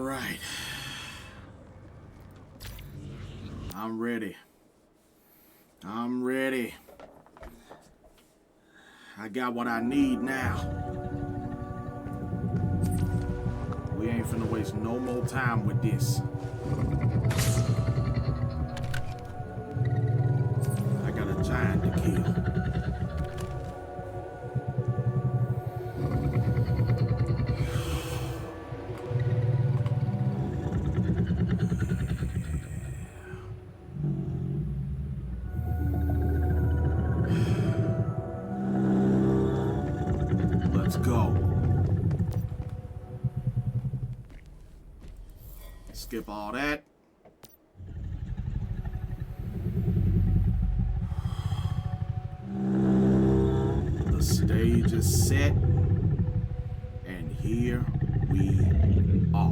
right. I'm ready. I'm ready. I got what I need now. We ain't finna waste no more time with this. I got a giant to kill. Let's go. Skip all that. The stage is set, and here we are.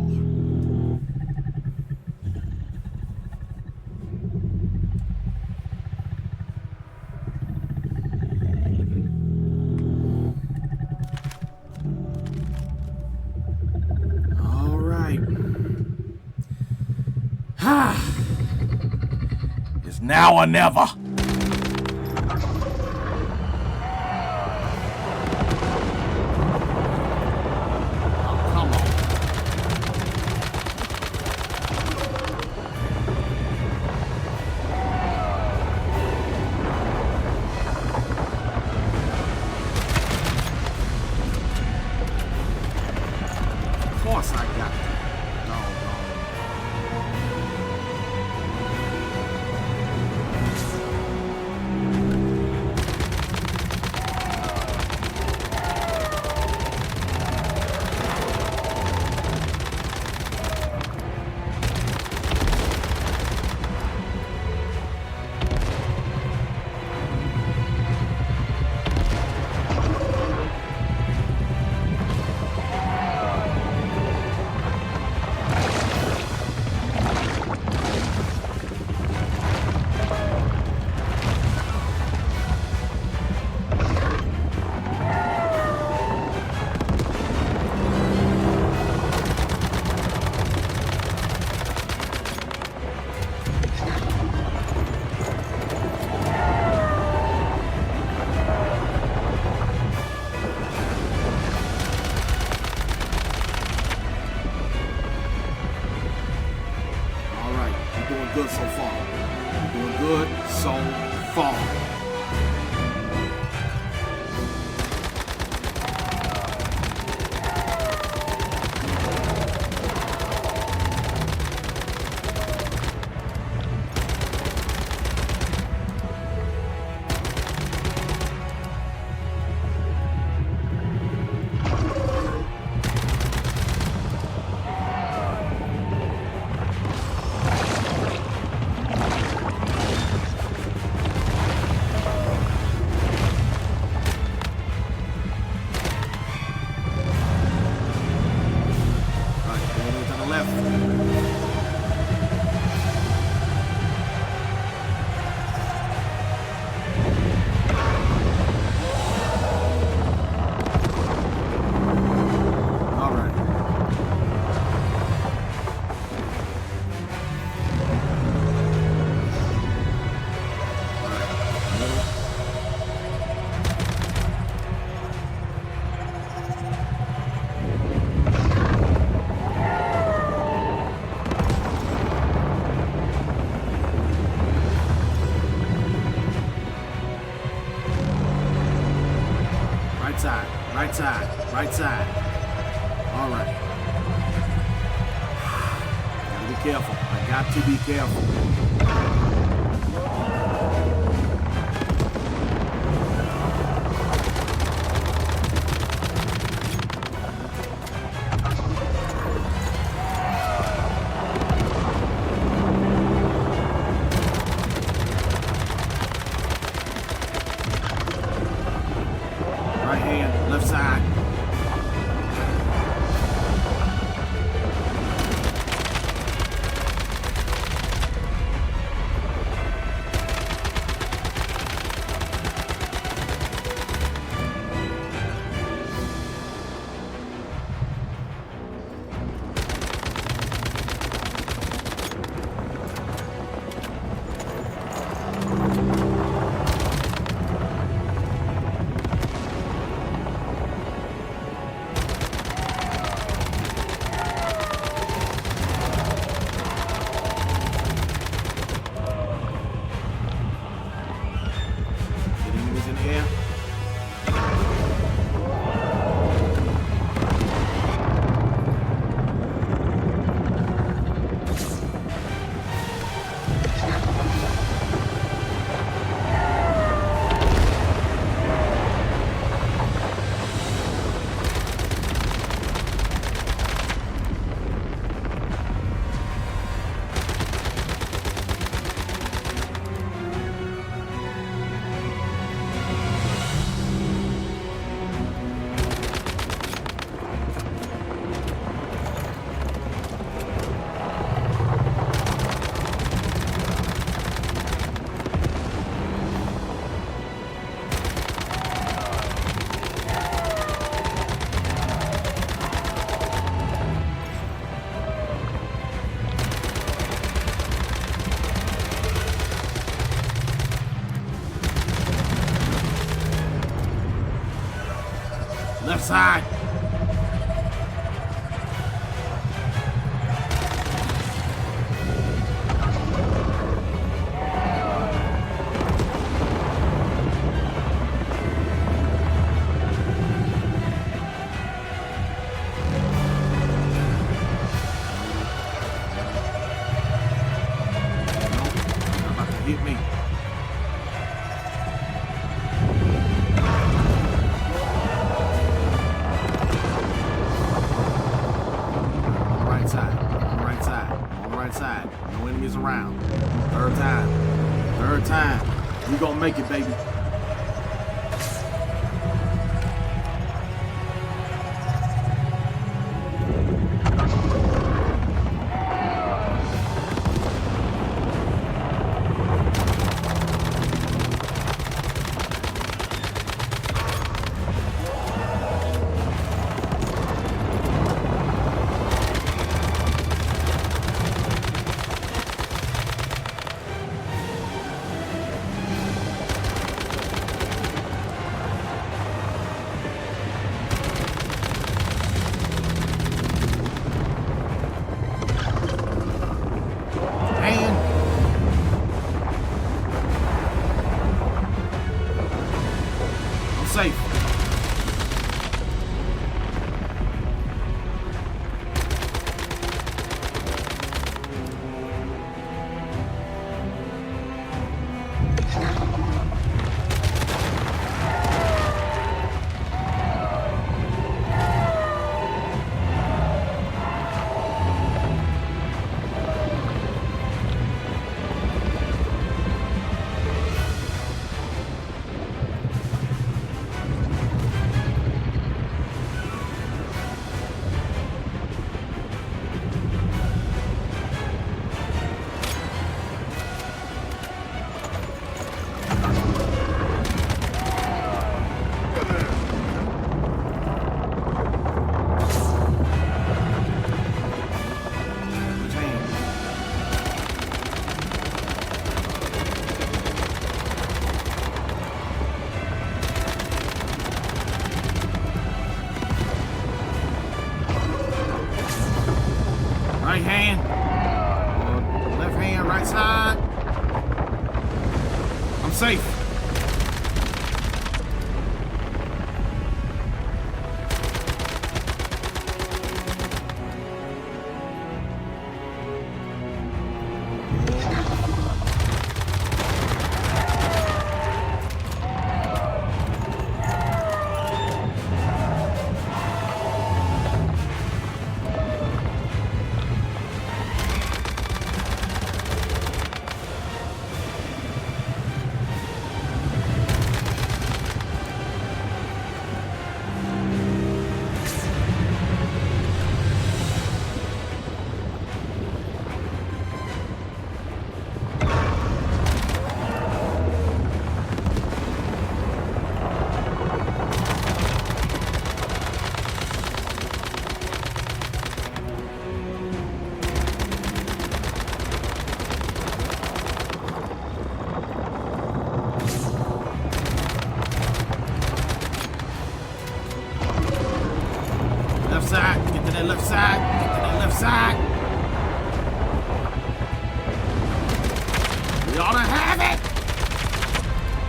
All right. It's now or never. Of course I got that. Doing good so far. Doing good so far. Right side, right side. All right. Gotta be careful. I got to be careful. Right hand, left side. Left side. Hit me. On the right side. On the right side. On the right side. No enemies around. Third time. Third time. We gonna make it, baby. Safe. Right hand, left hand, right side. I'm safe. Left side, get to that left side, get to that left side. We ought to have it.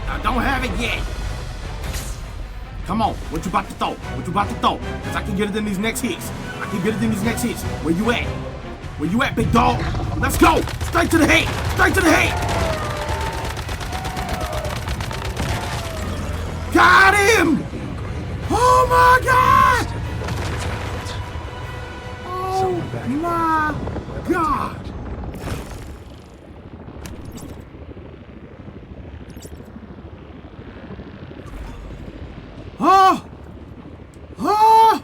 I don't have it yet. Come on, what you about to throw? What you about to throw? Because I can get it in these next hits. I can get it in these next hits. Where you at? Where you at, big dog? Let's go. Straight to the head. Straight to the head. Got him. Oh my God. Oh my God. Oh! Oh!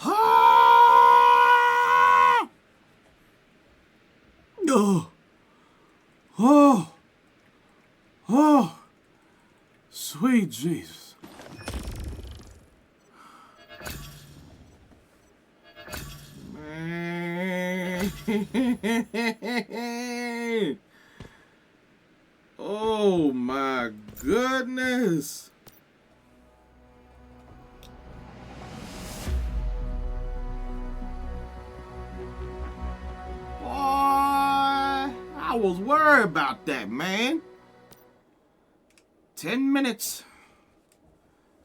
Oh! Oh! Oh! Oh! Sweet Jesus. Man. Oh my goodness. I was worried about that, man. 10 minutes.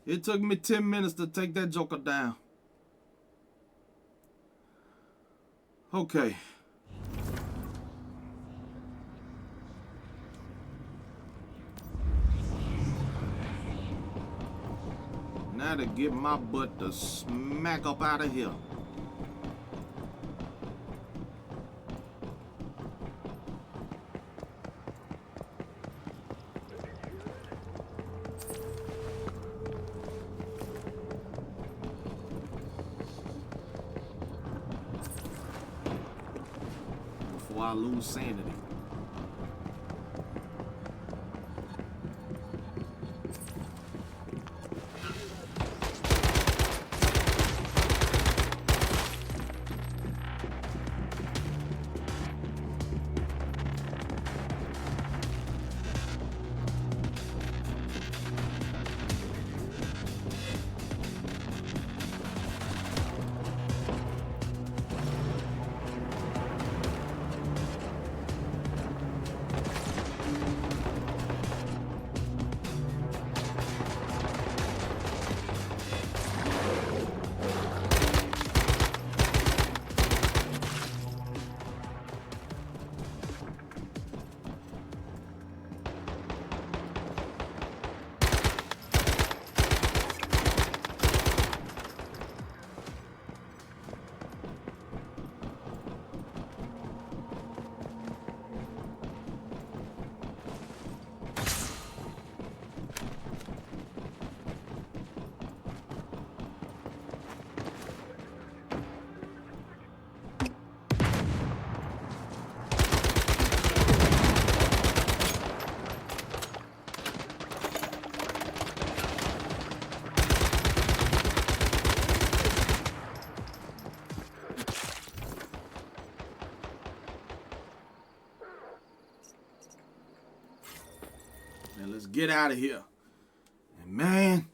It took me 10 minutes to take that joker down. Okay. Now to get my butt to smack up out of here. Before I lose sanity. And let's get out of here. And man,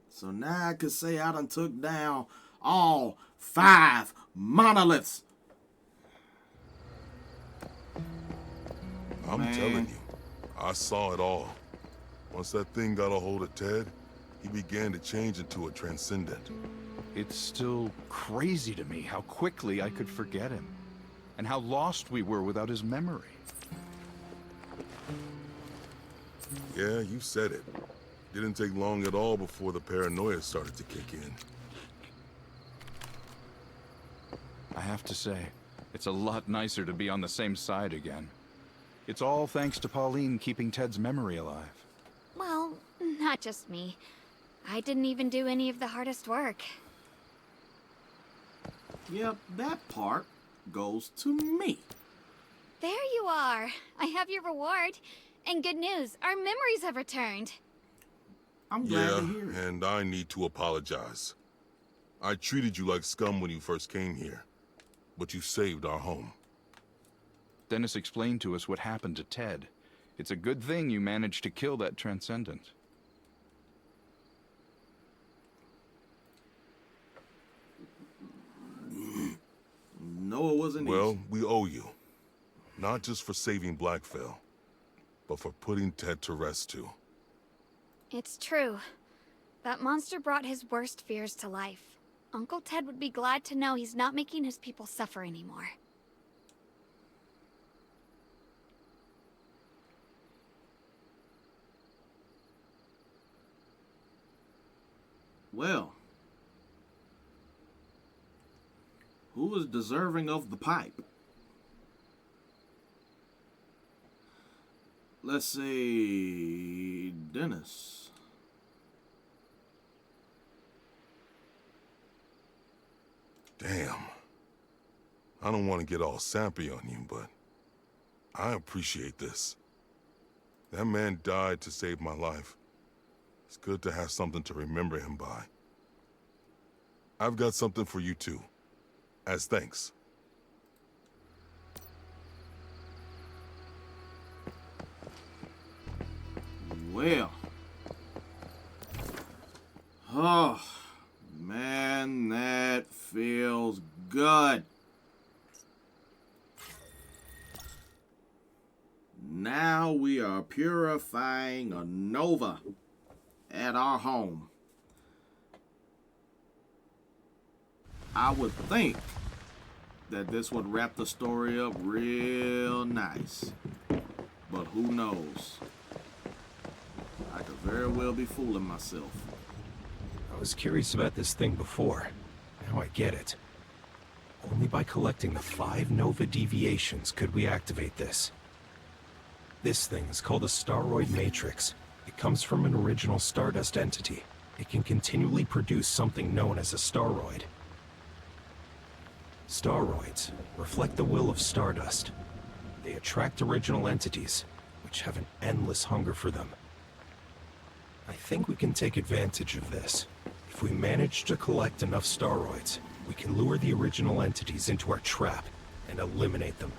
so now I can say I done took down all 5 monoliths. I'm telling you, I saw it all. Once that thing got a hold of Ted, he began to change into a transcendent. It's still crazy to me how quickly I could forget him, and how lost we were without his memory. Yeah, you said it. Didn't take long at all before the paranoia started to kick in. I have to say, it's a lot nicer to be on the same side again. It's all thanks to Pauline keeping Ted's memory alive. Well, not just me. I didn't even do any of the hardest work. Yep, that part goes to me. There you are. I have your reward. And good news, our memories have returned. I'm glad Yeah, to hear it. and I need to apologize. I treated you like scum when you first came here, but you saved our home. Dennis explained to us what happened to Ted. It's a good thing you managed to kill that Transcendent. No, it wasn't Well, easy. we owe you. Not just for saving Blackfell, but for putting Ted to rest too. It's true. That monster brought his worst fears to life. Uncle Ted would be glad to know he's not making his people suffer anymore. Well, who is deserving of the pipe? Let's say Dennis. Damn. I don't want to get all sappy on you, but I appreciate this. That man died to save my life. It's good to have something to remember him by. I've got something for you too, as thanks. Well. Oh, man, that feels good. now we are purifying a nova at our home. I would think that this would wrap the story up real nice. But who knows? I could very well be fooling myself. I was curious about this thing before. Now I get it. Only by collecting the 5 Nova deviations could we activate this. This thing is called a Staroid Matrix. It comes from an original Stardust entity. It can continually produce something known as a Staroid. Staroids reflect the will of Stardust. They attract original entities, which have an endless hunger for them. I think we can take advantage of this. If we manage to collect enough Staroids, we can lure the original entities into our trap and eliminate them.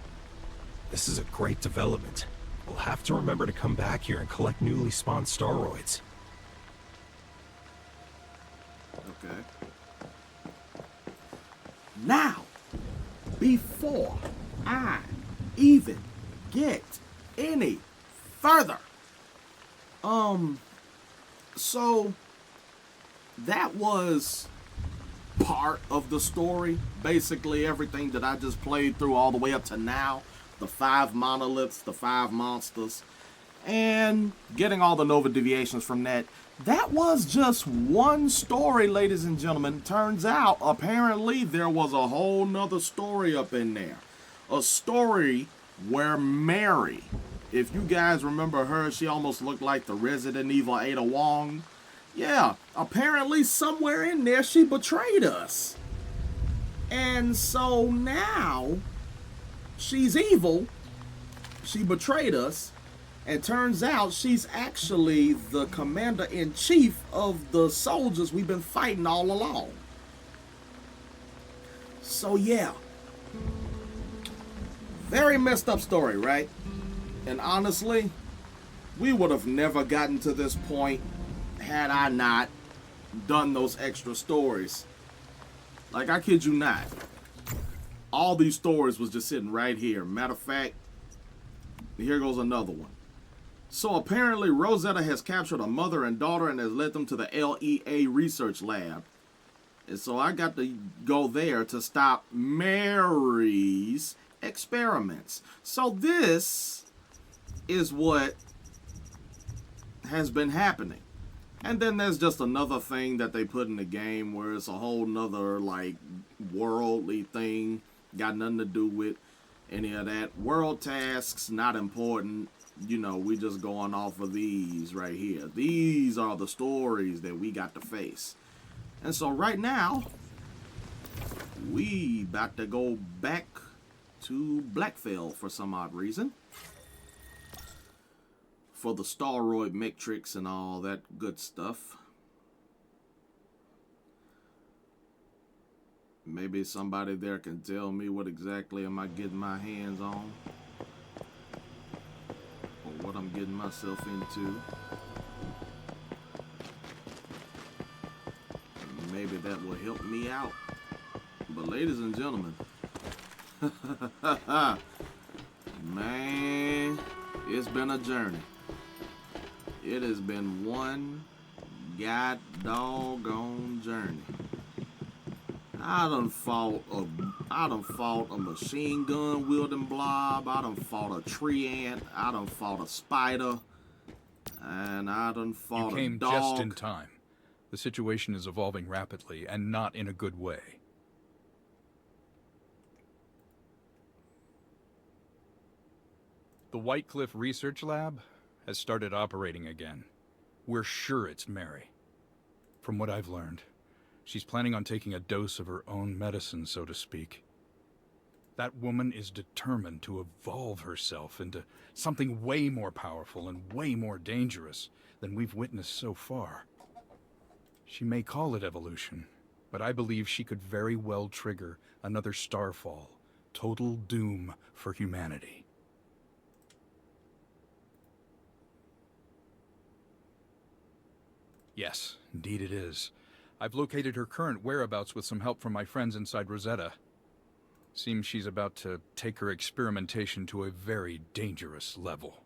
This is a great development. We'll have to remember to come back here and collect newly spawned Staroids. Okay. Now, before I even get any further, so that was part of the story. Basically everything that I just played through all the way up to now. The 5 monoliths, the 5 monsters, and getting all the Nova deviations from that. That was just one story, ladies and gentlemen. Turns out, apparently, there was a whole nother story up in there. A story where Mary, if you guys remember her, she almost looked like the Resident Evil Ada Wong. Yeah, apparently somewhere in there she betrayed us. And so now she's evil. She betrayed us. And turns out she's actually the commander-in-chief of the soldiers we've been fighting all along. So yeah. Very messed up story, right? And honestly, we would have never gotten to this point had I not done those extra stories. Like, I kid you not. All these stories was just sitting right here. Matter of fact, here goes another one. So apparently Rosetta has captured a mother and daughter and has led them to the LEA research lab. And so I got to go there to stop Mary's experiments. So this is what has been happening. And then there's just another thing that they put in the game where it's a whole nother, like, worldly thing. Got nothing to do with any of that. World tasks, not important. You know, we just going off of these right here. These are the stories that we got to face. And so right now, we about to go back to Blackfell for some odd reason. For the Staroid Matrix and all that good stuff. Maybe somebody there can tell me what exactly am I getting my hands on. Or what I'm getting myself into. Maybe that will help me out. But ladies and gentlemen, man, it's been a journey. It has been one god doggone journey. I done fought a machine gun wielding blob. I done fought a tree ant. I done fought a spider. And I done fought a dog. You came just in time. The situation is evolving rapidly and not in a good way. The White Cliff Research Lab has started operating again. We're sure it's Mary. From what I've learned, she's planning on taking a dose of her own medicine, so to speak. That woman is determined to evolve herself into something way more powerful and way more dangerous than we've witnessed so far. She may call it evolution, but I believe she could very well trigger another starfall, total doom for humanity. Yes, indeed it is. I've located her current whereabouts with some help from my friends inside Rosetta. Seems she's about to take her experimentation to a very dangerous level.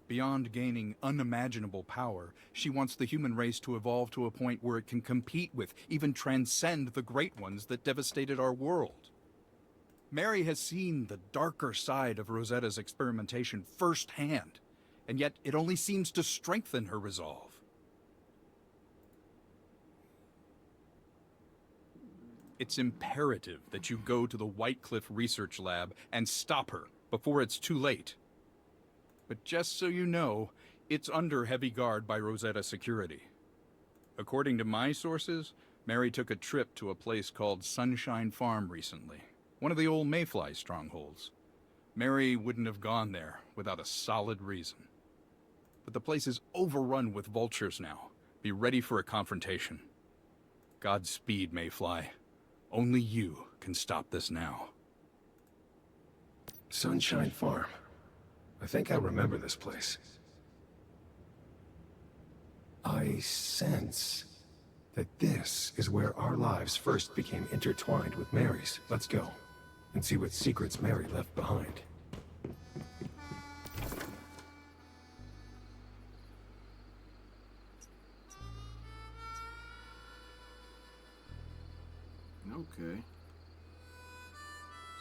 Beyond gaining unimaginable power, she wants the human race to evolve to a point where it can compete with, even transcend the great ones that devastated our world. Mary has seen the darker side of Rosetta's experimentation firsthand, and yet it only seems to strengthen her resolve. It's imperative that you go to the White Cliff Research Lab and stop her before it's too late. But just so you know, it's under heavy guard by Rosetta Security. According to my sources, Mary took a trip to a place called Sunshine Farm recently, one of the old Mayfly strongholds. Mary wouldn't have gone there without a solid reason. But the place is overrun with vultures now. Be ready for a confrontation. Godspeed, Mayfly. Only you can stop this now. Sunshine Farm. I think I remember this place. I sense that this is where our lives first became intertwined with Mary's. Let's go and see what secrets Mary left behind. Okay.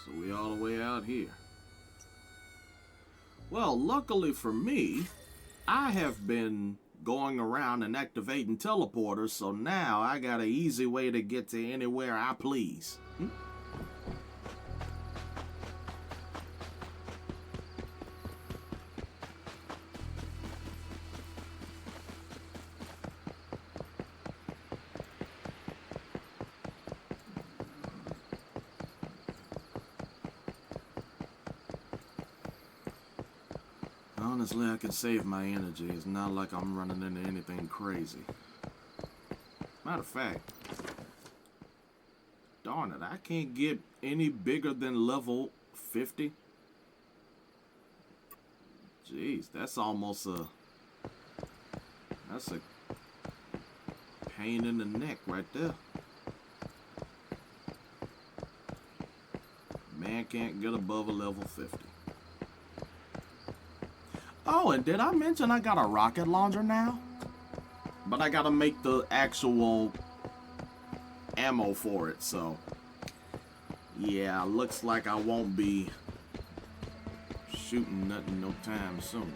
So we all the way out here. Well, luckily for me, I have been going around and activating teleporters, so now I got an easy way to get to anywhere I please. Honestly, I can save my energy. It's not like I'm running into anything crazy. Matter of fact, darn it, I can't get any bigger than level 50. Jeez, that's almost that's a pain in the neck right there. Man can't get above a level 50. Oh, and did I mention I got a rocket launcher now? But I gotta make the actual ammo for it, so yeah, looks like I won't be shooting nothing no time soon.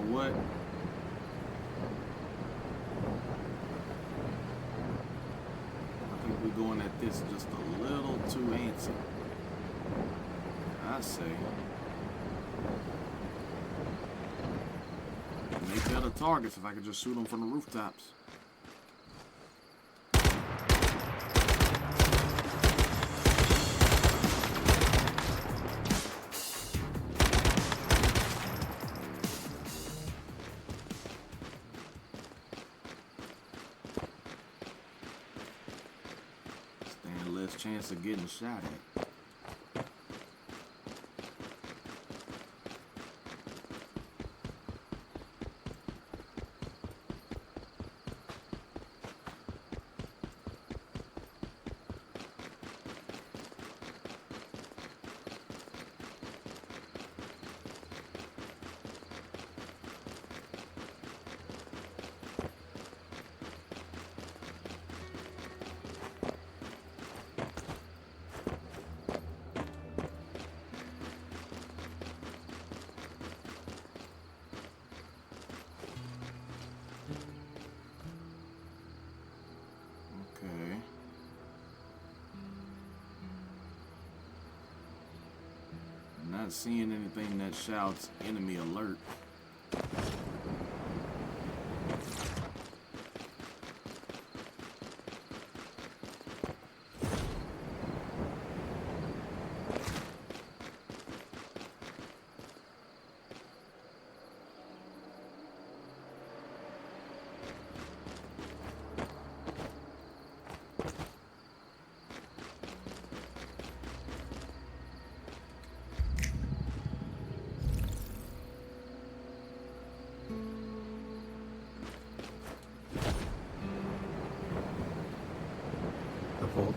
What? I think we're going at this just a little too antsy. I say, make better targets if I could just shoot them from the rooftops. Chance of getting shot at. Not seeing anything that shouts enemy alert.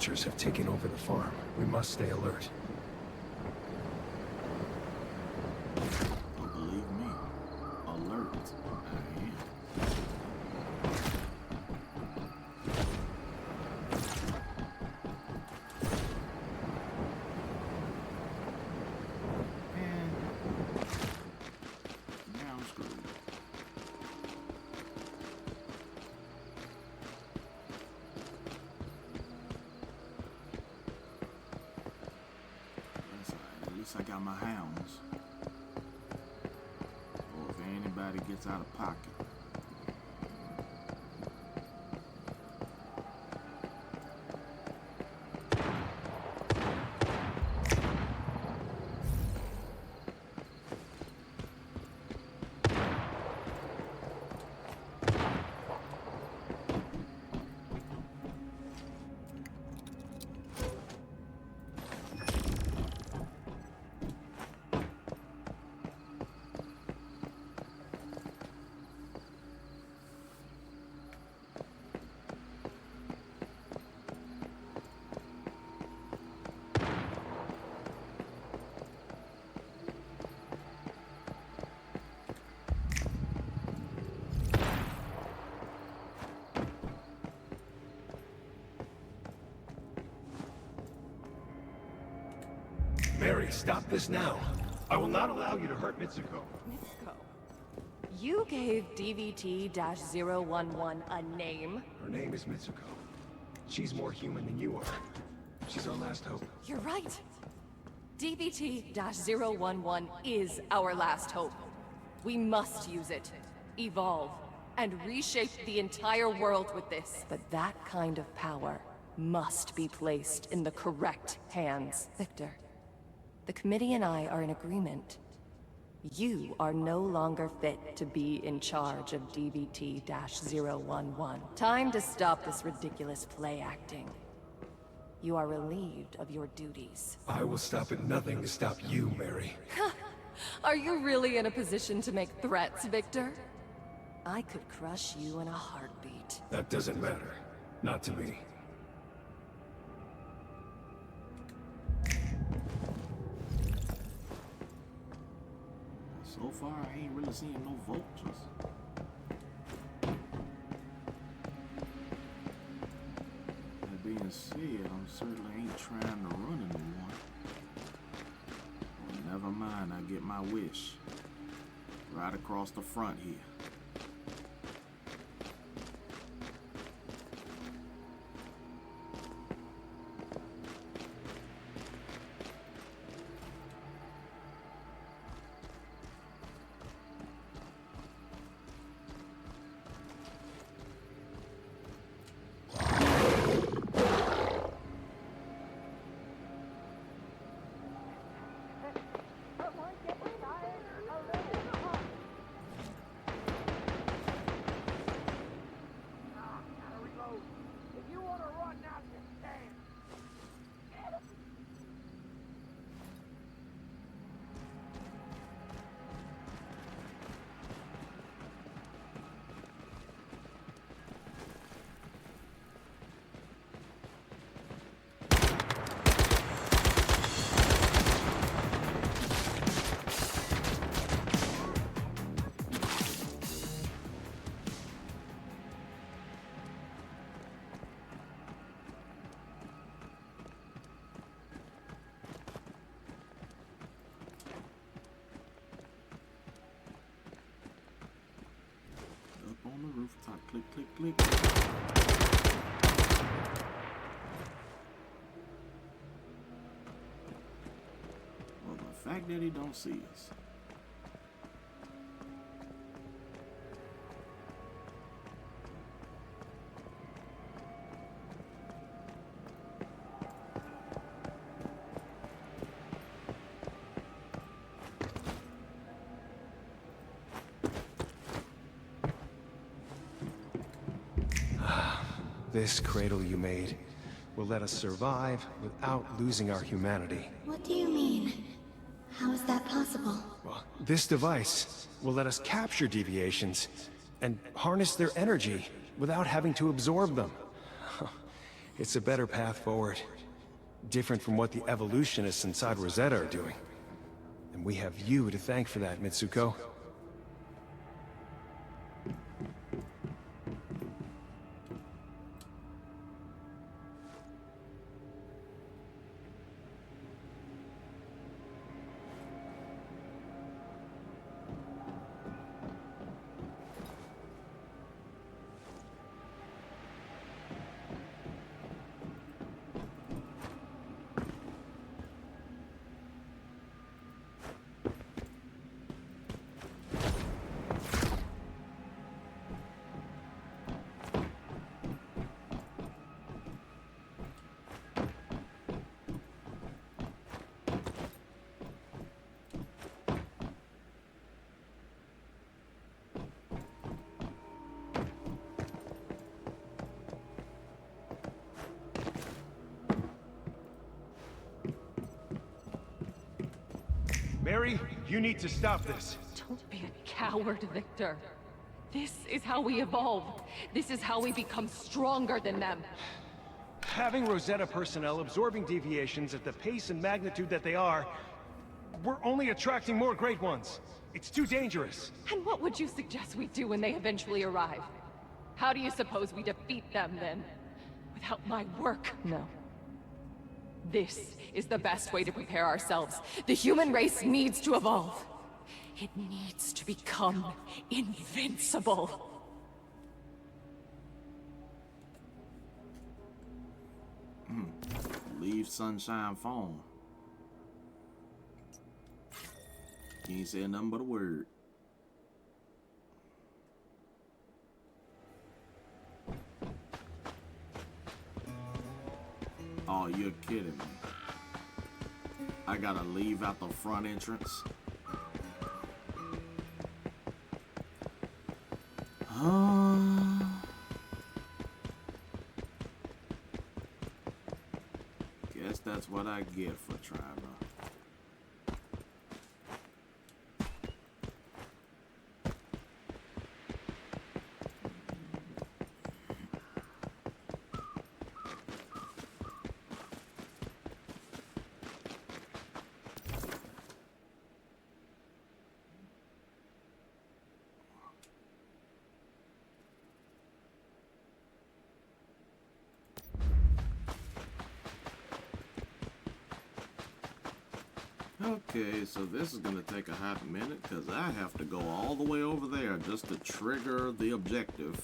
creatures have taken over the farm. We must stay alert. Oh, believe me, alert. I am. And now I'm screwed. That's all right. At least I got my hounds. Or if anybody gets out of pocket. Mary, stop this now. I will not allow you to hurt Mitsuko. Mitsuko. You gave DVT-011 a name? Her name is Mitsuko. She's more human than you are. She's our last hope. You're right. DVT-011 is our last hope. We must use it, evolve, and reshape the entire world with this. But that kind of power must be placed in the correct hands. Victor, the committee and I are in agreement. You are no longer fit to be in charge of DVT-011. Time to stop this ridiculous play acting. You are relieved of your duties. I will stop at nothing to stop you, Mary. Are you really in a position to make threats, Victor? I could crush you in a heartbeat. That doesn't matter. Not to me. So far, I ain't really seeing no vultures. That being said, I'm certainly ain't trying to run into one. Well, never mind, I get my wish. Right across the front here. On the rooftop, click, click, click. Well, the fact that he don't see us. This cradle you made will let us survive without losing our humanity. What do you mean? How is that possible? Well, this device will let us capture deviations and harness their energy without having to absorb them. It's a better path forward. Different from what the evolutionists inside Rosetta are doing. And we have you to thank for that, Mitsuko. Mary, you need to stop this. Don't be a coward, Victor. This is how we evolve. This is how we become stronger than them. Having Rosetta personnel absorbing deviations at the pace and magnitude that they are, we're only attracting more Great Ones. It's too dangerous. And what would you suggest we do when they eventually arrive? How do you suppose we defeat them, then? Without my work? No. This is the best way to prepare ourselves. The human race needs to evolve. It needs to become invincible. Leave Sunshine Phone. You ain't said nothing but a word. Oh, you're kidding me. I gotta leave out the front entrance. Guess that's what I get for trying to. Okay, so this is gonna take a hot minute because I have to go all the way over there just to trigger the objective.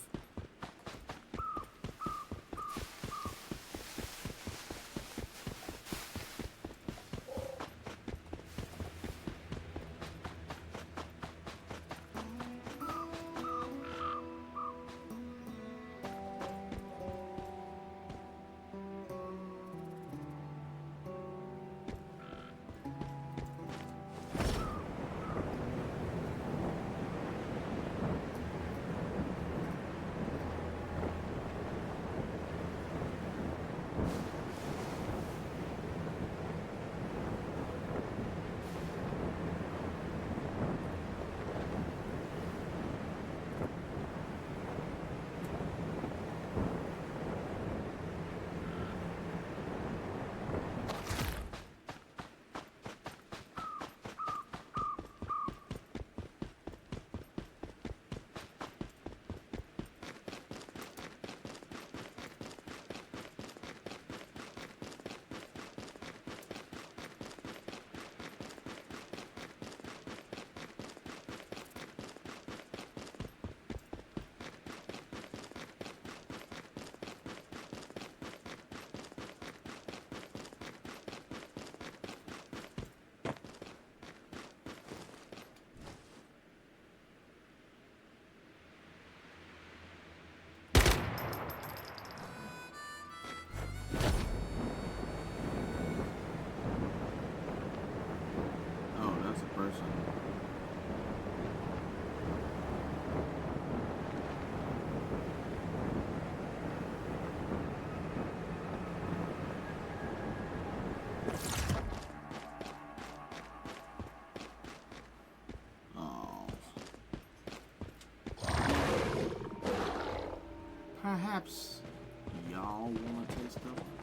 Perhaps y'all want to take this stuff?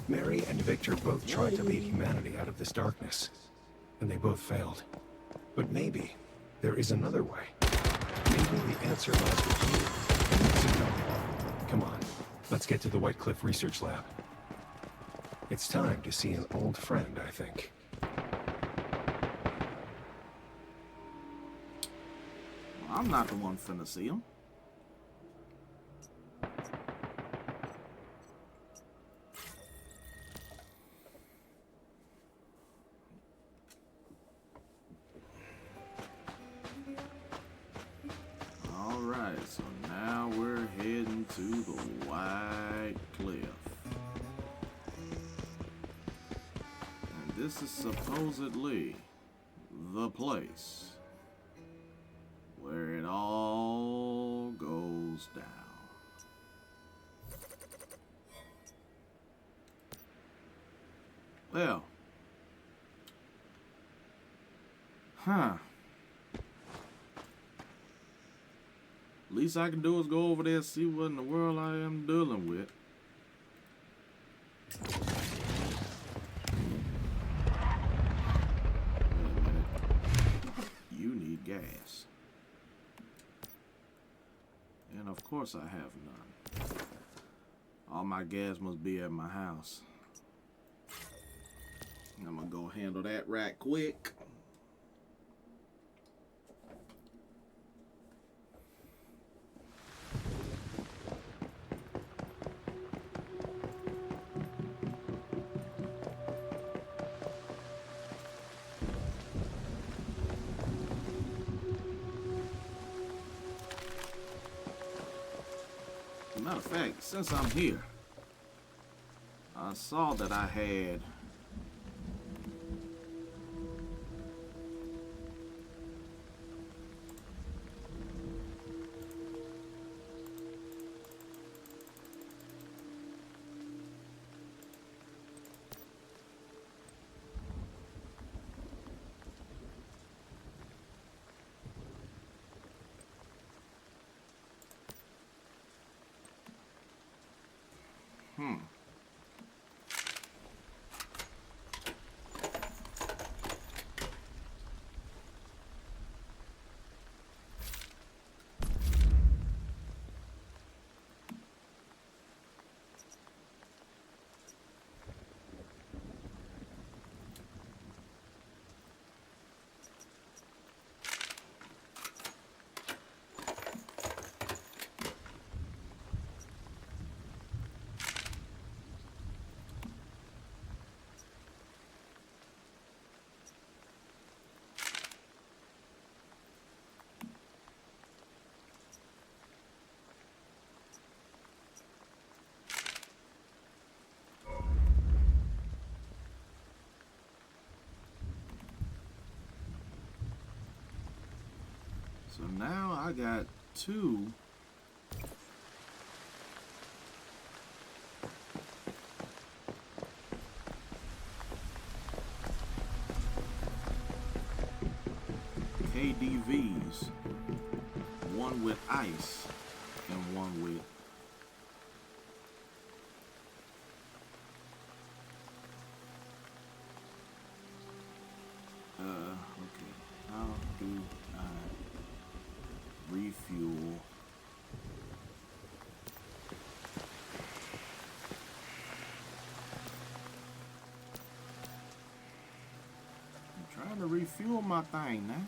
Mary and Victor both tried to lead humanity out of this darkness, and they both failed. But maybe there is another way. Maybe the answer lies with you. And it's enough. Come on, let's get to the White Cliff Research Lab. It's time to see an old friend, I think. Well, I'm not the one finna see him. Alright, so now we're heading to the White Cliff. And this is supposedly the place where it all goes down. Well, least I can do is go over there and see what in the world I am dealing with. Wait a minute. You need gas. And of course I have none. All my gas must be at my house. I'm gonna go handle that right quick. Matter of fact, since I'm here, I saw that I had So now I got two KDVs, one with ice and one with okay, how do I refuel? I'm trying to refuel my thing now.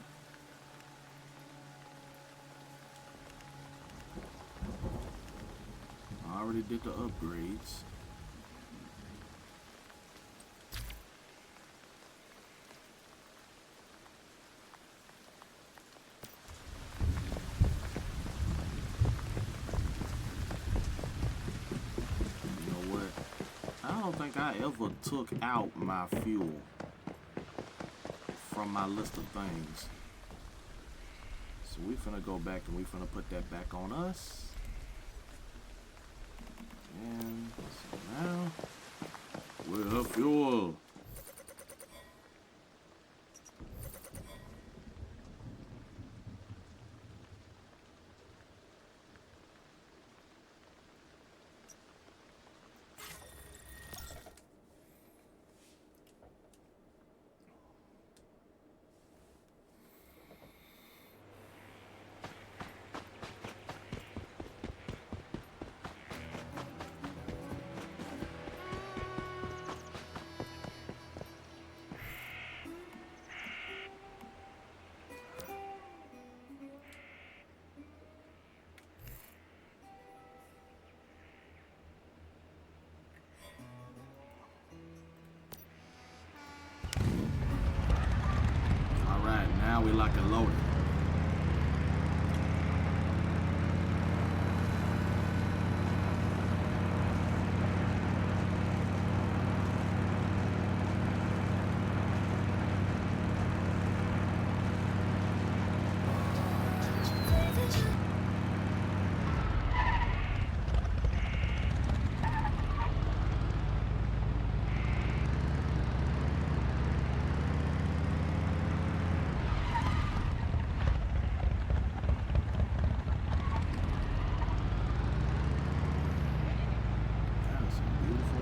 I already did the upgrades. I don't think I ever took out my fuel from my list of things. So we finna go back and we finna put that back on us. And so now, with her fuel. Alright, now we lock and loaded. That is some beautiful.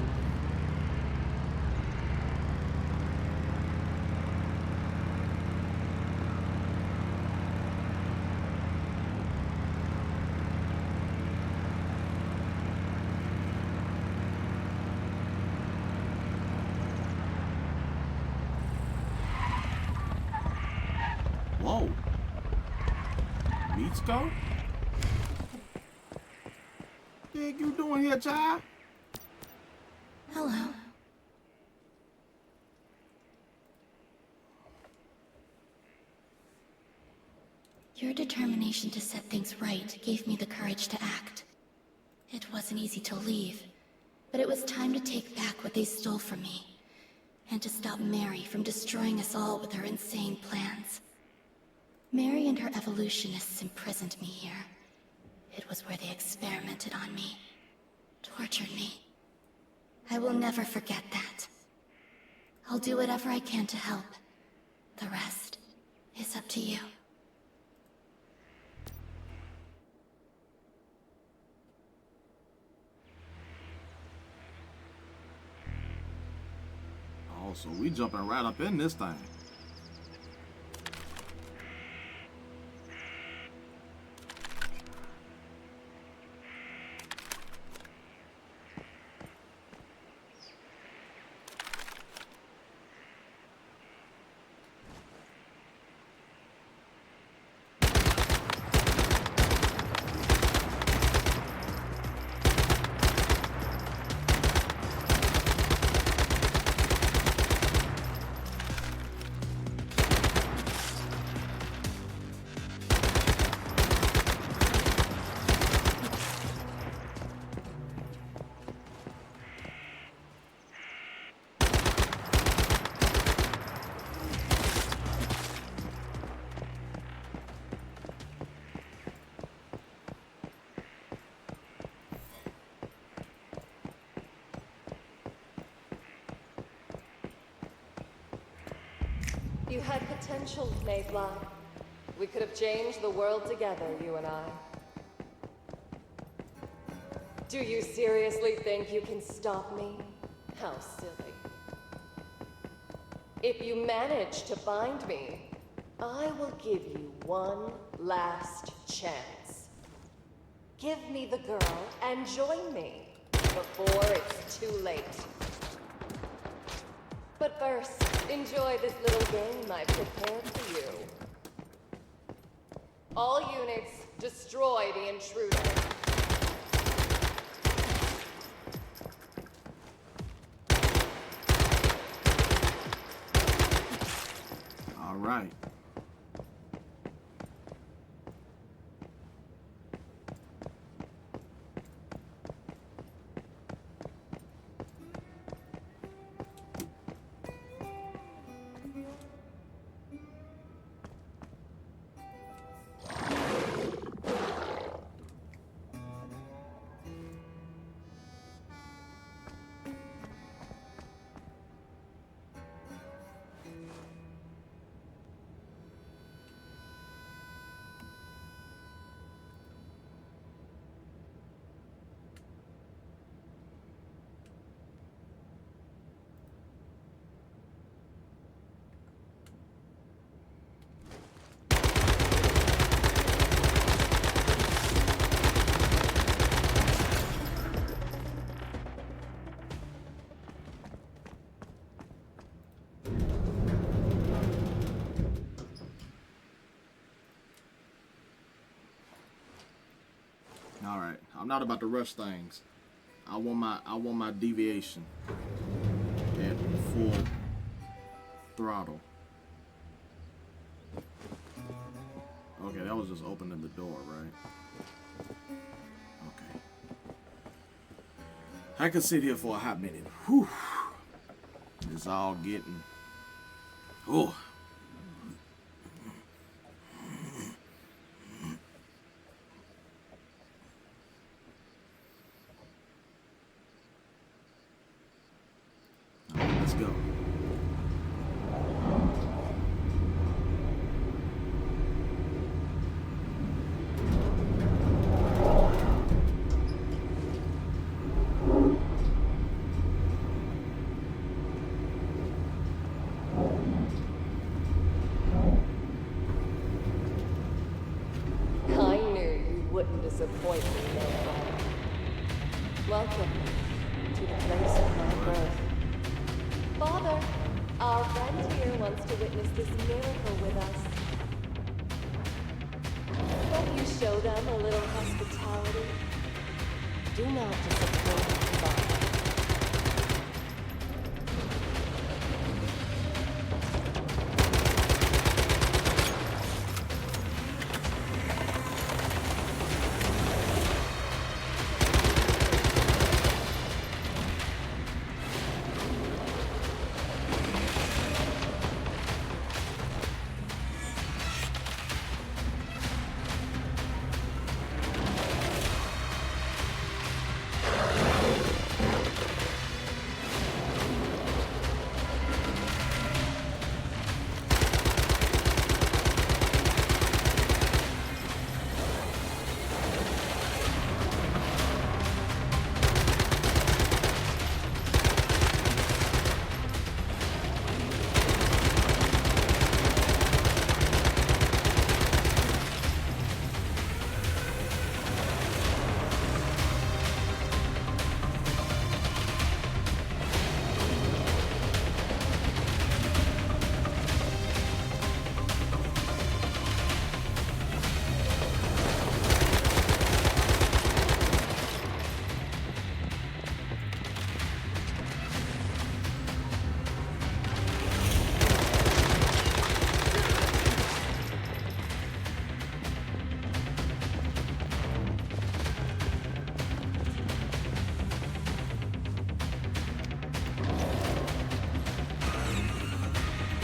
Whoa. Meats go? What you doing here, child? Hello. Your determination to set things right gave me the courage to act. It wasn't easy to leave, but it was time to take back what they stole from me, and to stop Mary from destroying us all with her insane plans. Mary and her evolutionists imprisoned me here. It was where they experimented on me, tortured me. I will never forget that. I'll do whatever I can to help. The rest is up to you. Oh, so we jumping right up in this thing. You had potential, Mayfly. We could have changed the world together, you and I. Do you seriously think you can stop me? How silly. If you manage to find me, I will give you one last chance. Give me the girl and join me before it's too late. But first, enjoy this little game I prepared for you. All units, destroy the intruder. All right. I'm not about to rush things. I want my deviation at full throttle. Okay, that was just opening the door, right? Okay. I could sit here for a hot minute. Whew. It's all getting... Oh. Let's go. I knew you wouldn't disappoint me, Noah. Welcome to the place of my birth. Father, our friend here wants to witness this miracle with us. Won't you show them a little hospitality? Do not disappoint me, Father.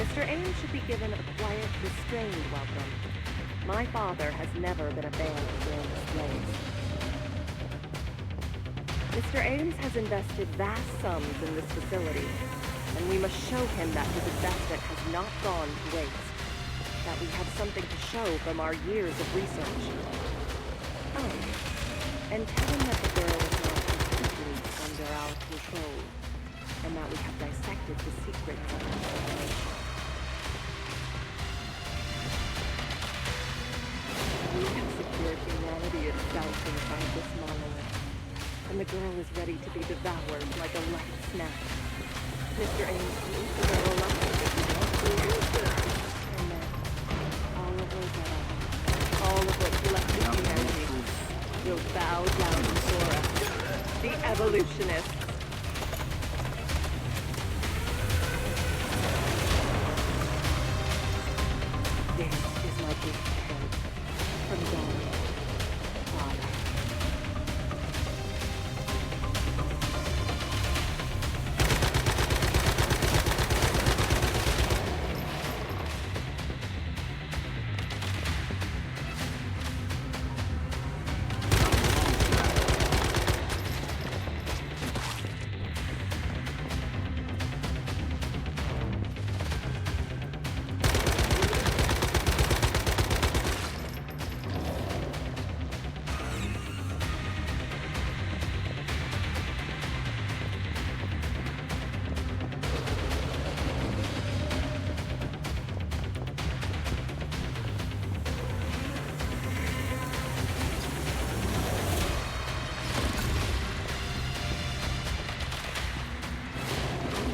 Mr. Ames should be given a quiet, restrained welcome. My father has never been a band during this blaze. Mr. Ames has invested vast sums in this facility, and we must show him that his investment has not gone to waste. That we have something to show from our years of research. Oh, and tell him that the girl is not completely under our control, and that we have dissected the secrets of her transformation. We have secured humanity itself inside this monolith, and the girl is ready to be devoured like a light snack. Mr. Ames can eat the girl alive if he wants to. And then, all of Rosetta, all of what's left of humanity, will bow down before us, the evolutionists. This is my gift to him, from God, Father.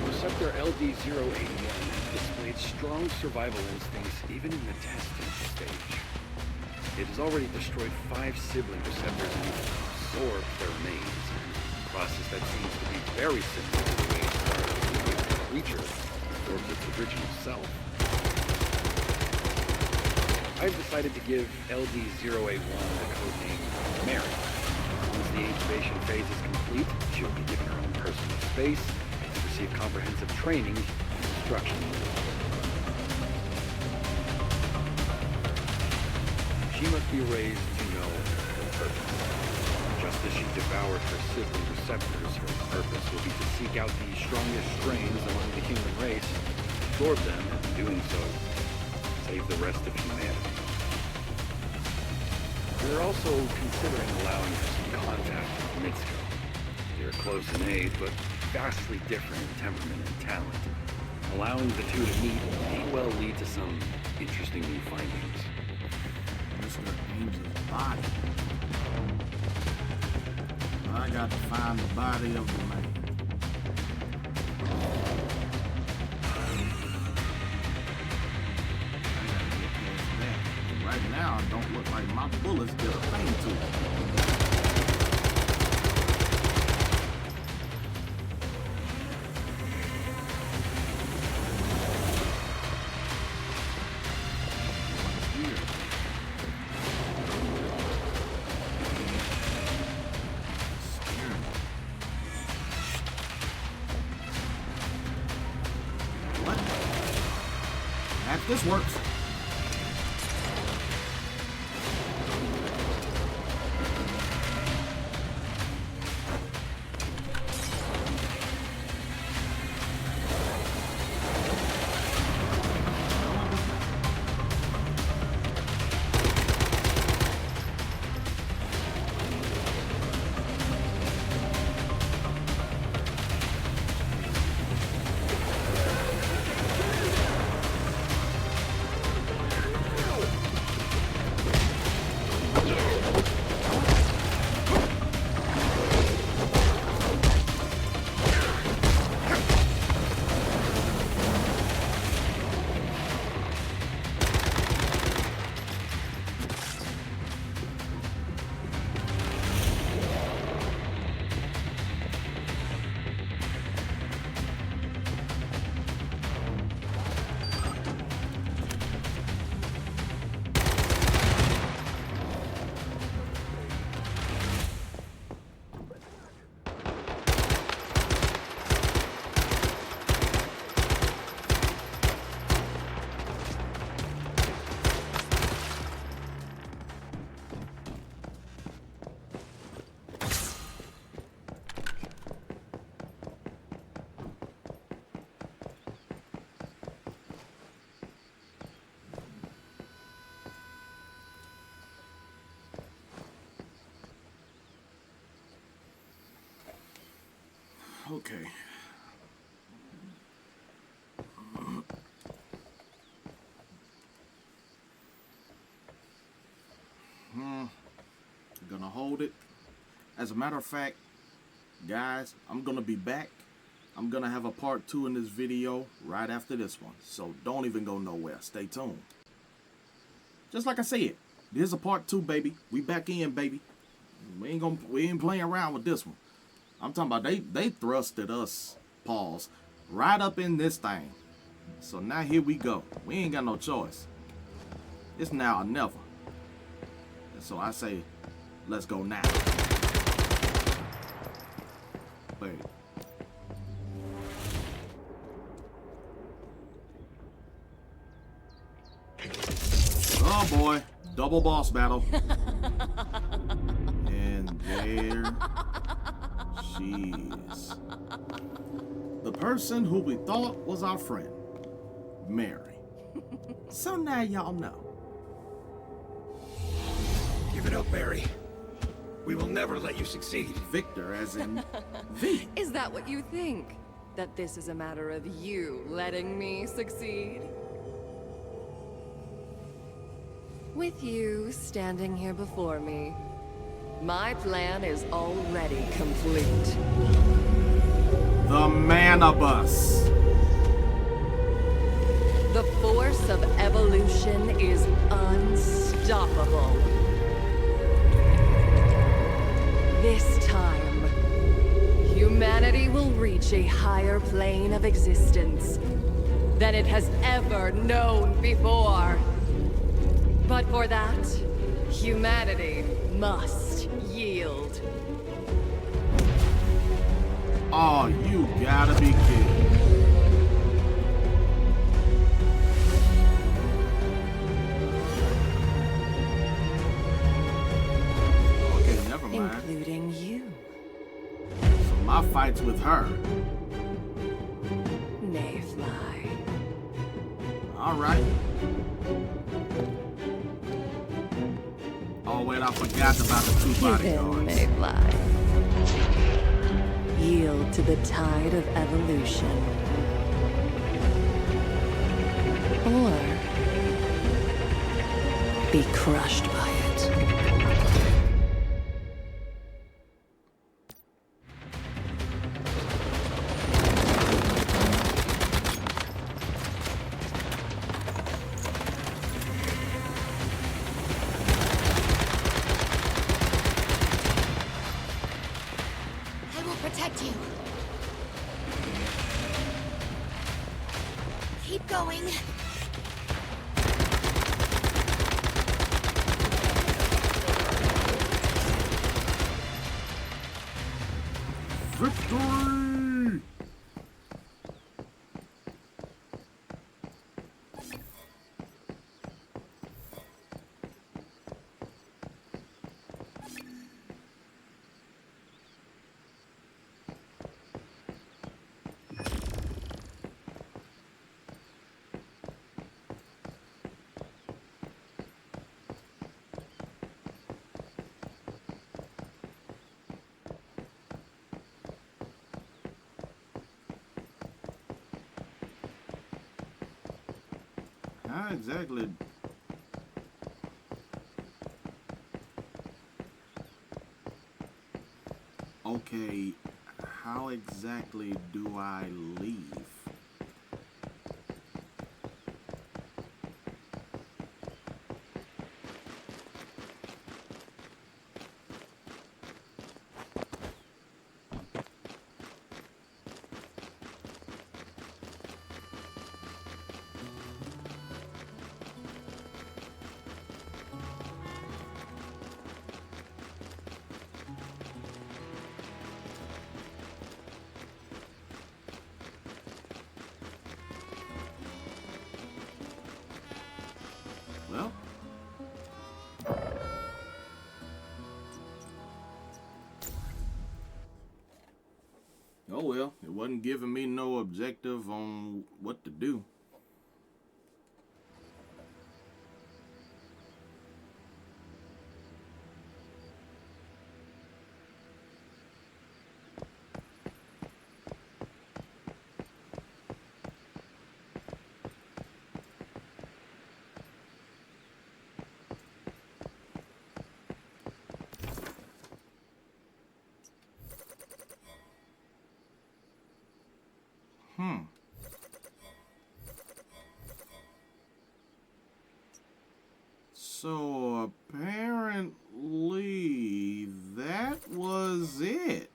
Receptor LD-081 displayed strong survival instincts even in the testing stage. It has already destroyed 5 sibling receptors in humans. absorbed their remains, a process that seems to be very similar to the way a creature absorbs its original self. I've decided to give LD-081 the codename Mary. Once the incubation phase is complete, she'll be given her own personal space and receive comprehensive training and instruction. She must be raised to know her purpose. Just as she devoured her sibling receptors, her purpose will be to seek out the strongest strains among the human race, absorb them, and in doing so, save the rest of humanity. We're also considering allowing her some contact with Mitsuko. They're close in age, but vastly different in temperament and talent. Allowing the two to meet may well lead to some interesting new findings. Mr. Ames' body. I got to find the body of the man. Right now, it don't look like my bullets did a thing to it. What? This works. Okay. Gonna hold it. As a matter of fact, guys, I'm gonna be back. I'm gonna have a part 2 in this video right after this one. So don't even go nowhere. Stay tuned. Just like I said, there's a part 2, baby. We back in, baby. We ain't playing around with this one. I'm talking about they thrusted us, pause, right up in this thing. So now here we go. We ain't got no choice. It's now or never. And so I say, let's go now. Wait. Oh boy, double boss battle. And there she is. The person who we thought was our friend, Mary. So now y'all know. Give it up, Mary. We will never let you succeed. Victor, as in V. Is that what you think? That this is a matter of you letting me succeed? With you standing here before me, my plan is already complete. The Manabus. The force of evolution is unstoppable. This time, humanity will reach a higher plane of existence than it has ever known before. But for that, humanity must yield. Oh, you gotta be kidding. Okay, never mind. Including you. So my fight's with her. Mayfly. Alright. Oh wait, I forgot about the two Give in, bodyguards. Mayfly. Yield to the tide of evolution. Or be crushed by it. I will protect you. Keep going. Victory! How exactly? Okay, how exactly do I leave? Well, oh well, it wasn't giving me no objective on what to do. So apparently that was it.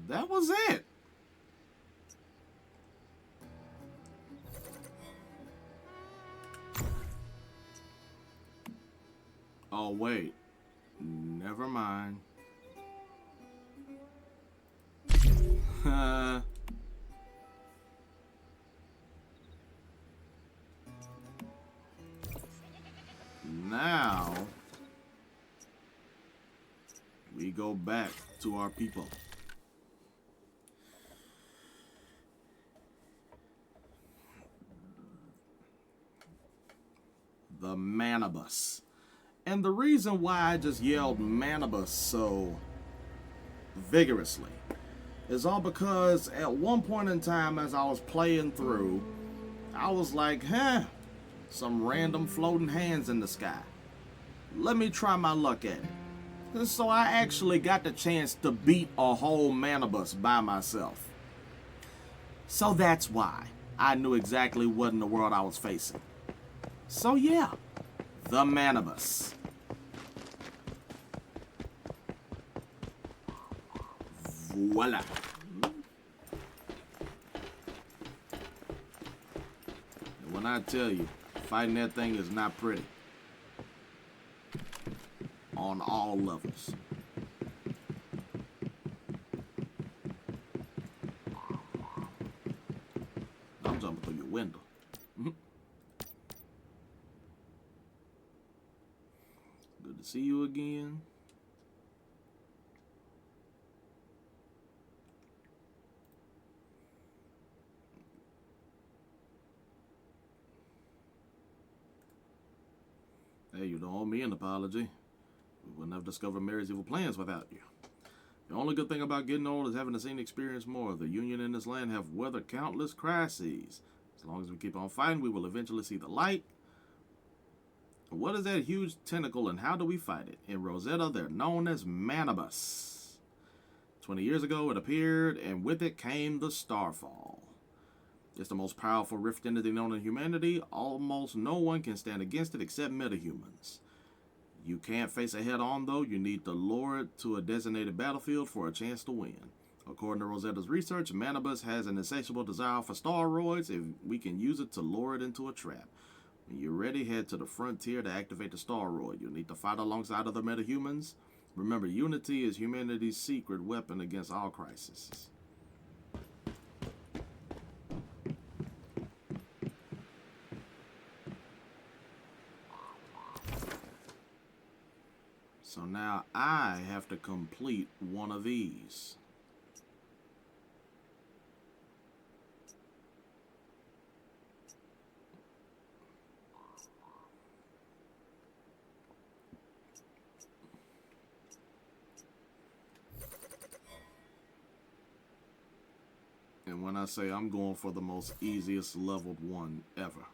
That was it. Oh wait, never mind. Now we go back to our people. The Manibus. And the reason why I just yelled Manibus so vigorously is all because at one point in time as I was playing through, I was like, some random floating hands in the sky. Let me try my luck at it. And so I actually got the chance to beat a whole Manibus by myself. So that's why I knew exactly what in the world I was facing. So yeah, the Manibus. Voila. And when I tell you, fighting that thing is not pretty. On all levels. I'm jumping through your window. Good to see you again. Hey, you don't owe me an apology. We wouldn't have discovered Mary's evil plans without you. The only good thing about getting old is having seen experience more. The Union and this land have weathered countless crises. As long as we keep on fighting, we will eventually see the light. What is that huge tentacle and how do we fight it? In Rosetta, they're known as Manibus. 20 years ago, it appeared, and with it came the Starfall. It's the most powerful rift entity known in humanity. Almost no one can stand against it except metahumans. You can't face it head on, though. You need to lure it to a designated battlefield for a chance to win. According to Rosetta's research, Manibus has an insatiable desire for staroids if we can use it to lure it into a trap. When you're ready, head to the frontier to activate the staroid. You'll need to fight alongside other metahumans. Remember, unity is humanity's secret weapon against all crises. So now I have to complete one of these. And when I say I'm going for the most easiest leveled one ever.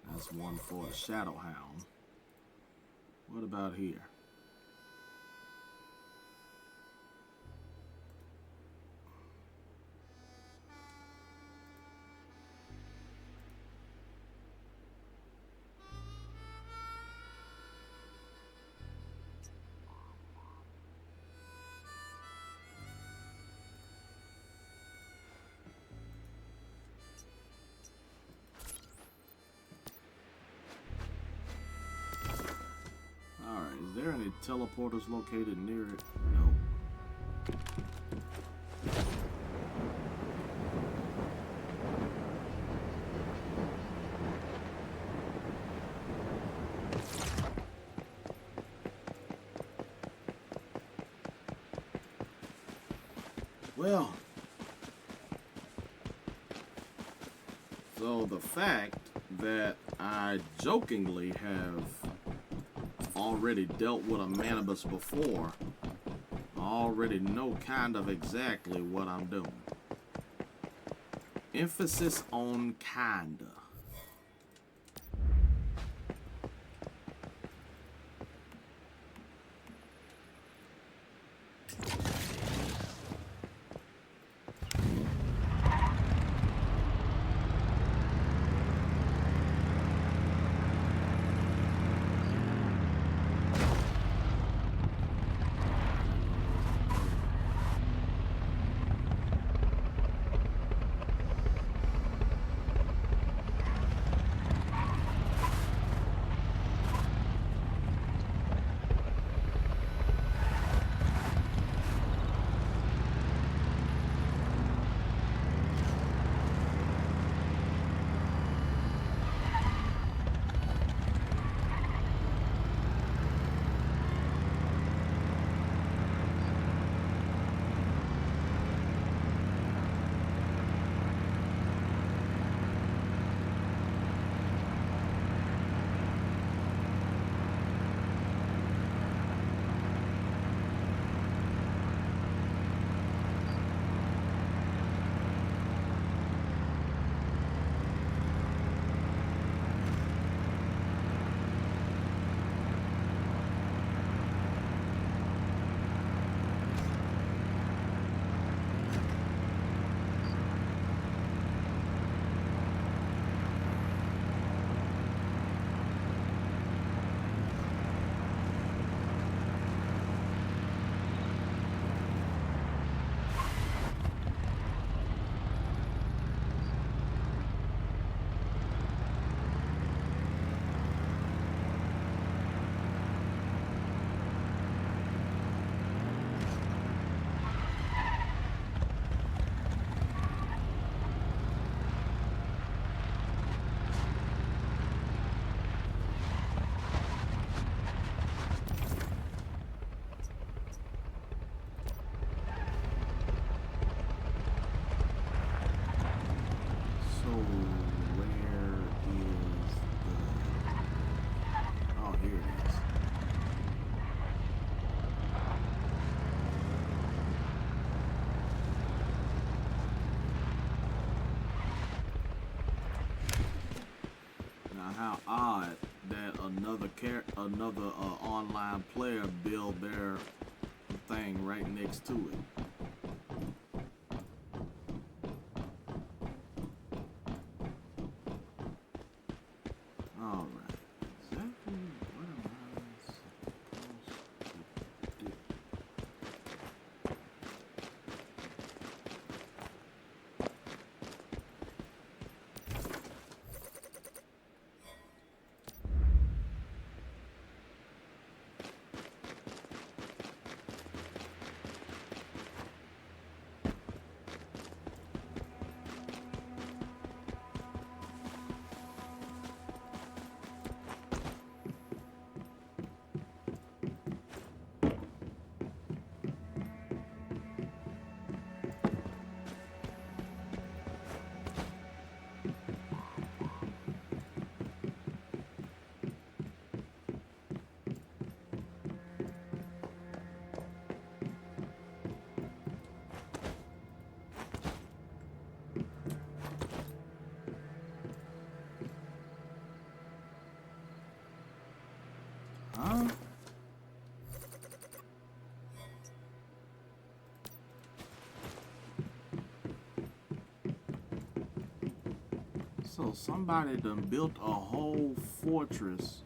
That's one for a Shadow Hound. What about here? Is there any teleporters located near it? No. Well, so the fact that I jokingly have already dealt with a Manibus before, I already know kind of exactly what I'm doing. Emphasis on kinda. another online player build their thing right next to it. All right. Exactly what am I supposed to do? Huh? So somebody done built a whole fortress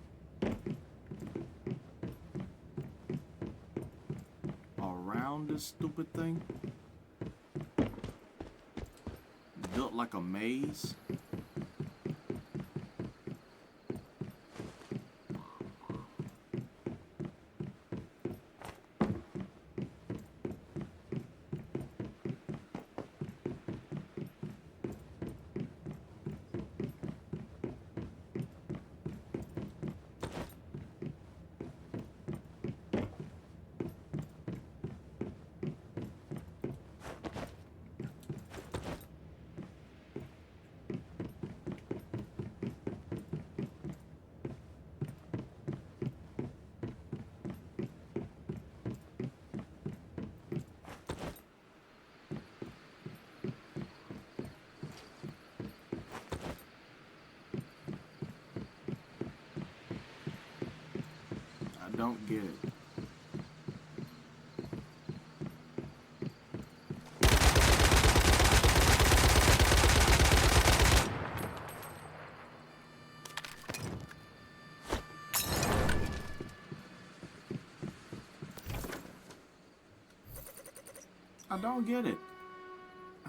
around this stupid thing? Built like a maze? I don't get it. I don't get it.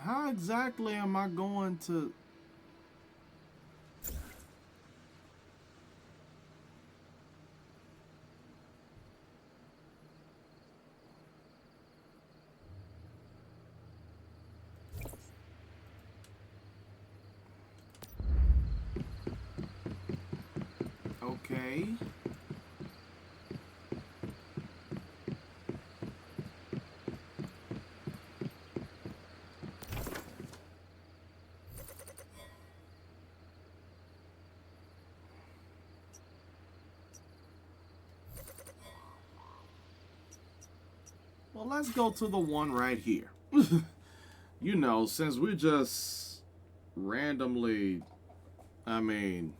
How exactly am I going to... Okay. Well, let's go to the one right here. You know, since we're just randomly, I mean...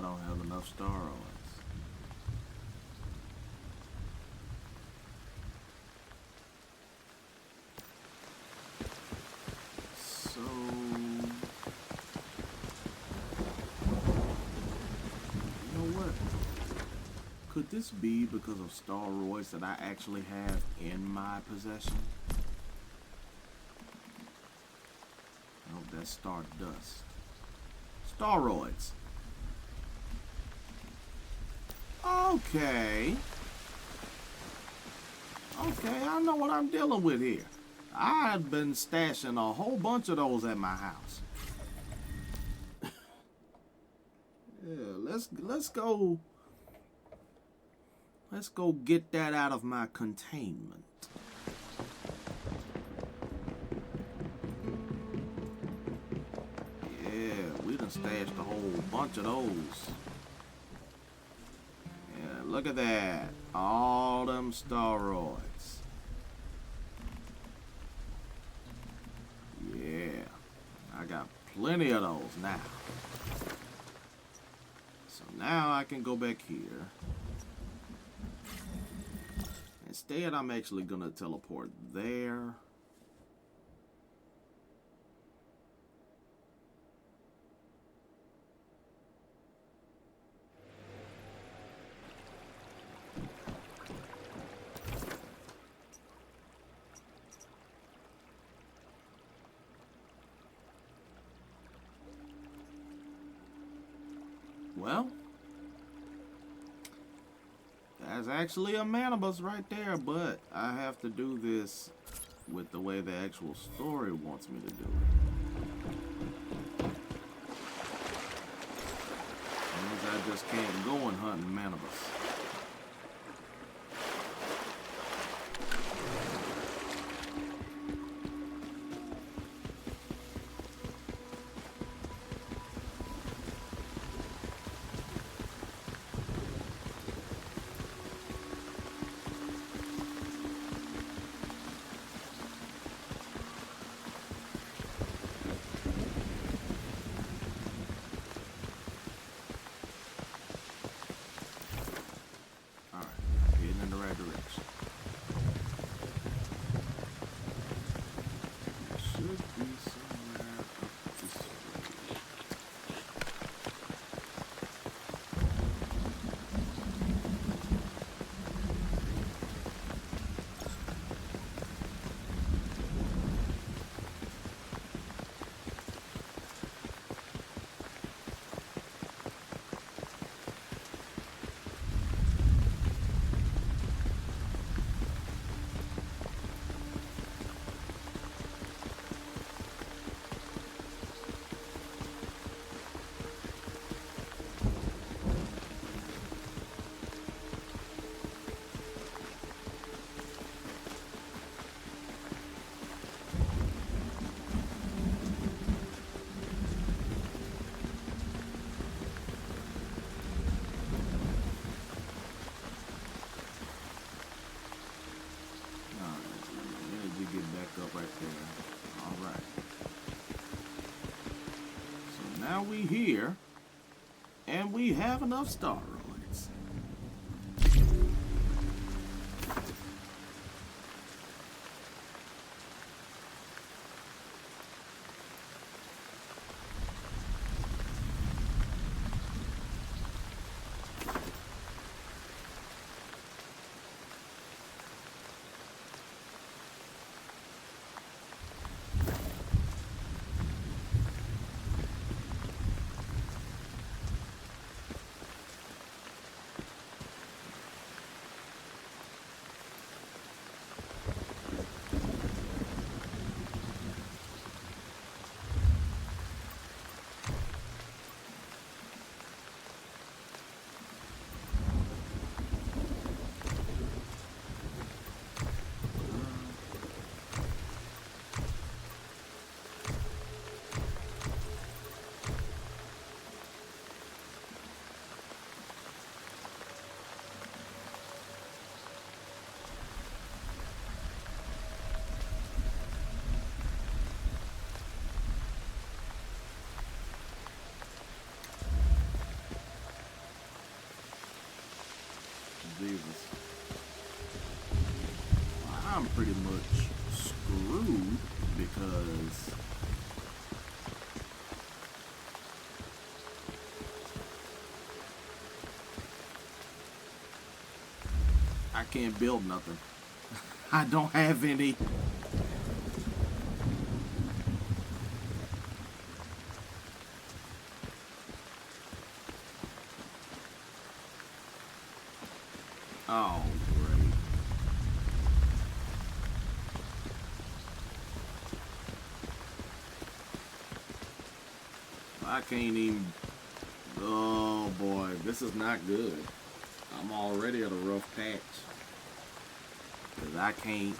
I don't have enough steroids. So... you know what? Could this be because of steroids that I actually have in my possession? Oh, that's Stardust. Steroids. Okay. Okay, I know what I'm dealing with here. I've been stashing a whole bunch of those at my house. Yeah, let's go get that out of my containment. Yeah, we done stashed a whole bunch of those. Yeah, look at that. All them steroids. Yeah, I got plenty of those now. So now I can go back here. Instead, I'm actually gonna teleport there. Well, that's actually a manibus right there, but I have to do this with the way the actual story wants me to do it. That means I just can't go and hunt manibus. Now we here, and we have enough steroids. I'm pretty much screwed because I can't build nothing. I don't have any. Oh, great. I can't even. Oh boy, this is not good. I'm already at a rough patch. Because I can't.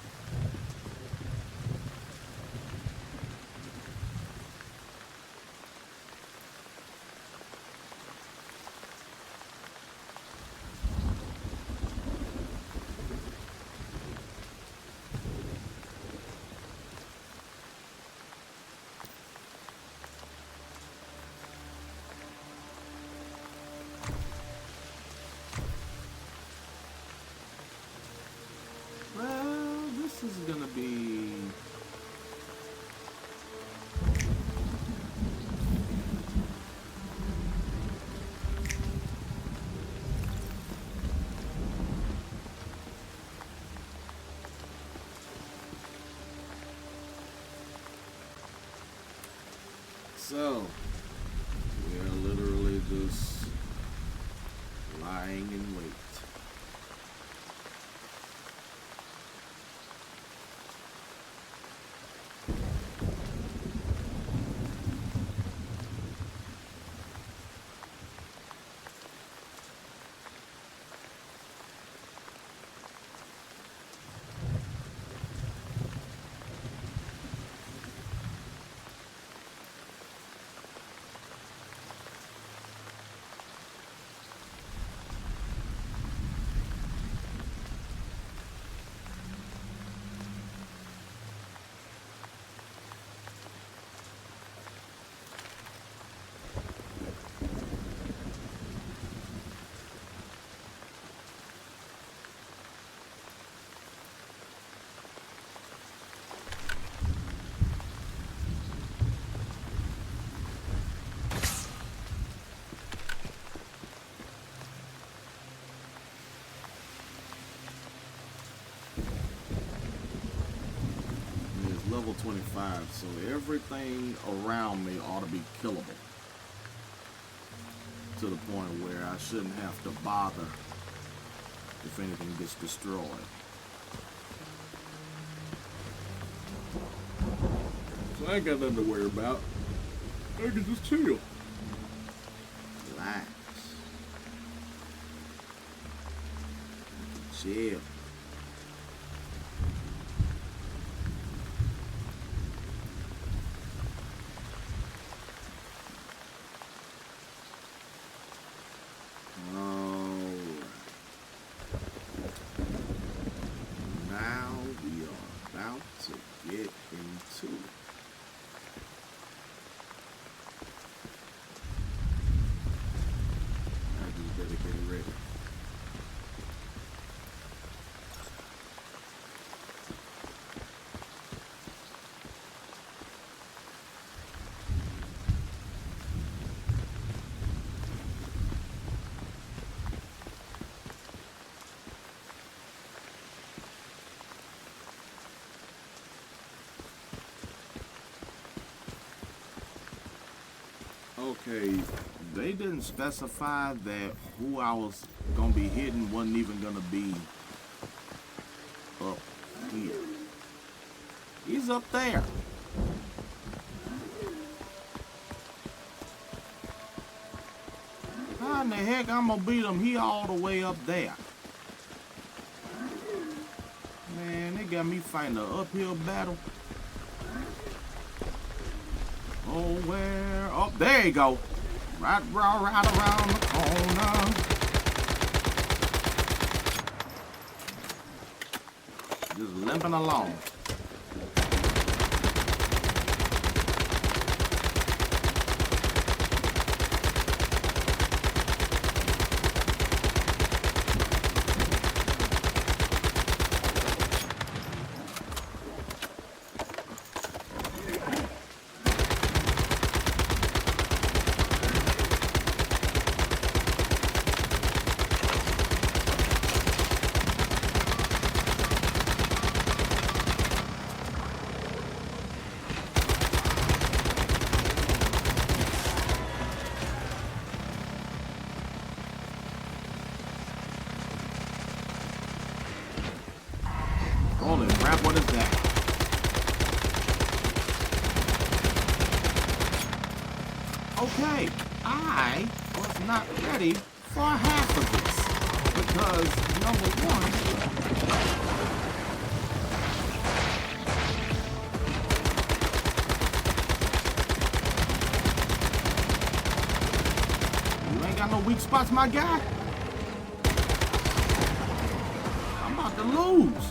Well, this is gonna be. So, we're literally just lying in wait. It's level 25, so everything around me ought to be killable. To the point where I shouldn't have to bother if anything gets destroyed. So I ain't got nothing to worry about. I can just chill. Relax. Chill. Now we are about to get into it. I just better get it ready. Okay, they didn't specify that who I was gonna be hitting wasn't even gonna be up here. He's up there. How in the heck I'm gonna beat him? He all the way up there. Man, they got me fighting an uphill battle. Oh, where? Oh, there you go. Right around the corner. Just limping along. Okay, I was not ready for half of this. Because, number one, you ain't got no weak spots, my guy. I'm about to lose.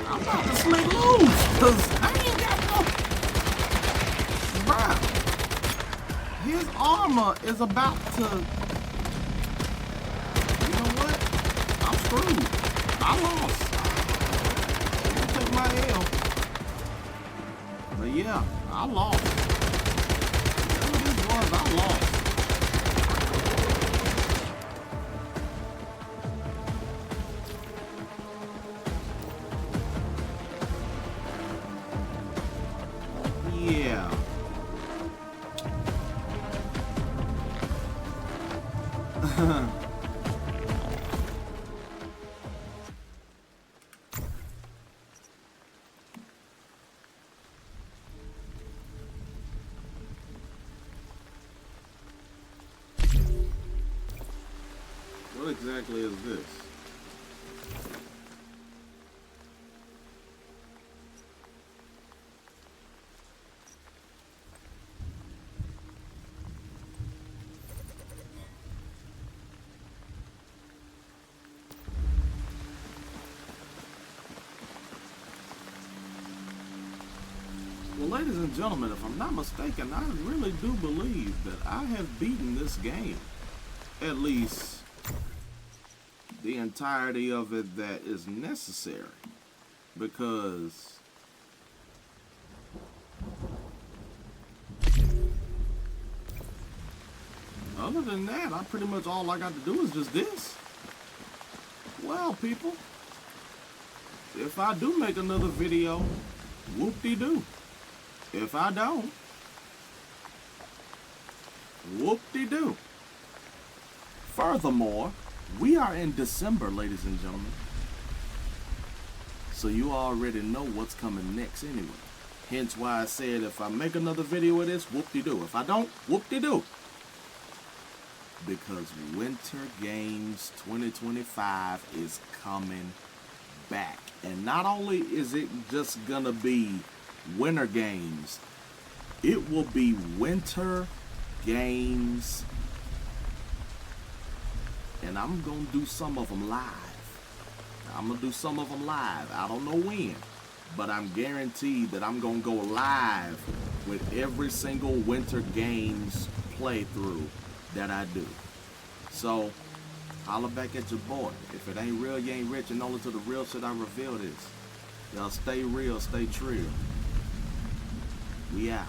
I'm about to slay lose, cause I ain't got no. Bruh, his armor is about to. You know what? I'm screwed. I lost. I'll take my L. But yeah, I lost. Whatever this was, I lost. Yeah. What exactly is this? Well, ladies and gentlemen, if I'm not mistaken, I really do believe that I have beaten this game. At least the entirety of it that is necessary. Because other than that, I pretty much all I got to do is just this. Well, people, if I do make another video, whoop-de-doo. If I don't, whoop-de-doo. Furthermore, we are in December, ladies and gentlemen. So you already know what's coming next anyway. Hence why I said if I make another video of this, whoop-de-doo. If I don't, whoop-de-doo. Because Winter Games 2025 is coming back. And not only is it just gonna be Winter Games, it will be Winter Games, and I'm gonna do some of them live. I don't know when, but I'm guaranteed that I'm gonna go live with every single Winter Games playthrough that I do. So holla back at your boy. If it ain't real, you ain't rich, and only to the real shit I reveal this. Y'all stay real, stay true. We out.